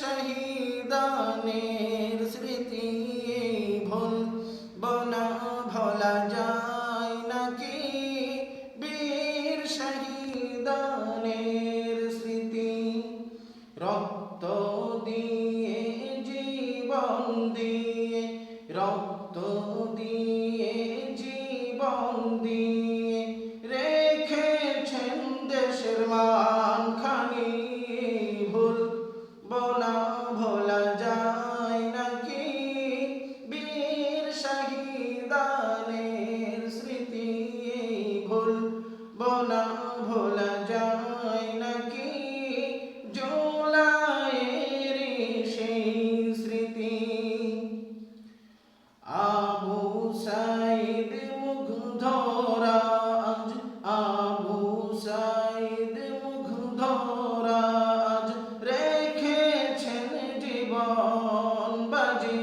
শহীদানের স্মৃতি ভুলব না, ভোলা যায় নাকি বীর শহীদানের স্মৃতি। রক্ত দিয়ে জীবন দিয়ে, রক্ত দিয়ে জীবন দিয়ে রেখেছেন দেশের মানখানি। ভুলব না, ভোলা যায় নাকি বীর শহীদানের স্মৃতি। ভুলব না, ভোলা যায় নাকি জুলাইয়ের সেই স্মৃতি। আবু সাঈদ মুগ্ধরা আজ, আবু সাঈদ মুগ্ধরা আজ রেখেছেন জীবন বাজি।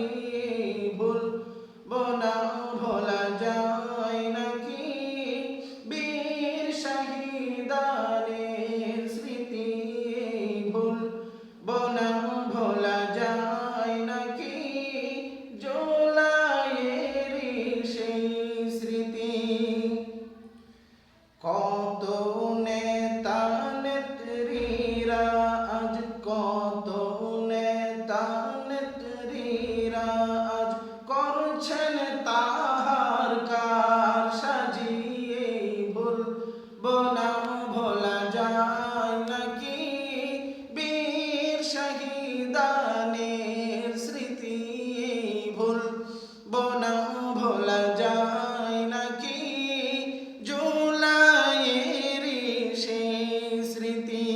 ভুলব না, ভোলা যায় নাকি বীর শহীদানের স্মৃতি। ভুলব না, ভোলা যায় নাকি জুলাইয়ের সেই স্মৃতি। কত নেতা নেত্রীরা আজ, কত নেতা নেত্রীরা আজ করছেন তাহার কার সাজিয়ে। ভুলব না, ভোলা যায় নাকি বীর শহীদানের স্মৃতি। ভুলব না, ভোলা যায় নাকি জুলাইয়ের সেই স্মৃতি।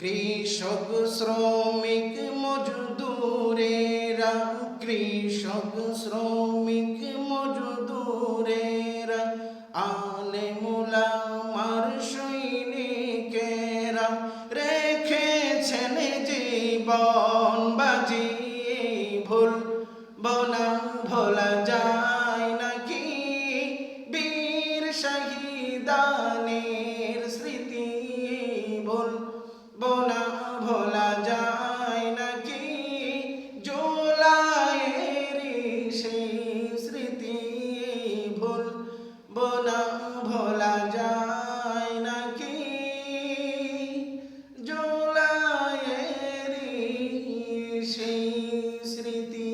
কৃষক শ্রমিক মজদুরেরা, কৃষক শ্রমিক মজদুরেরা আলেম ওলামার সৈনিকেরা রেখেছেন জীবন বাজি। ভুলব না, ভোলা যায় নাকি বীর শহীদানের স্মৃতি। ভুলব না, ভোলা যায় নাকি জুলাইয়ের সেই স্মৃতি। ভুলব না, ভোলা যায় নাকি জুলাইয়ের সেই স্মৃতি।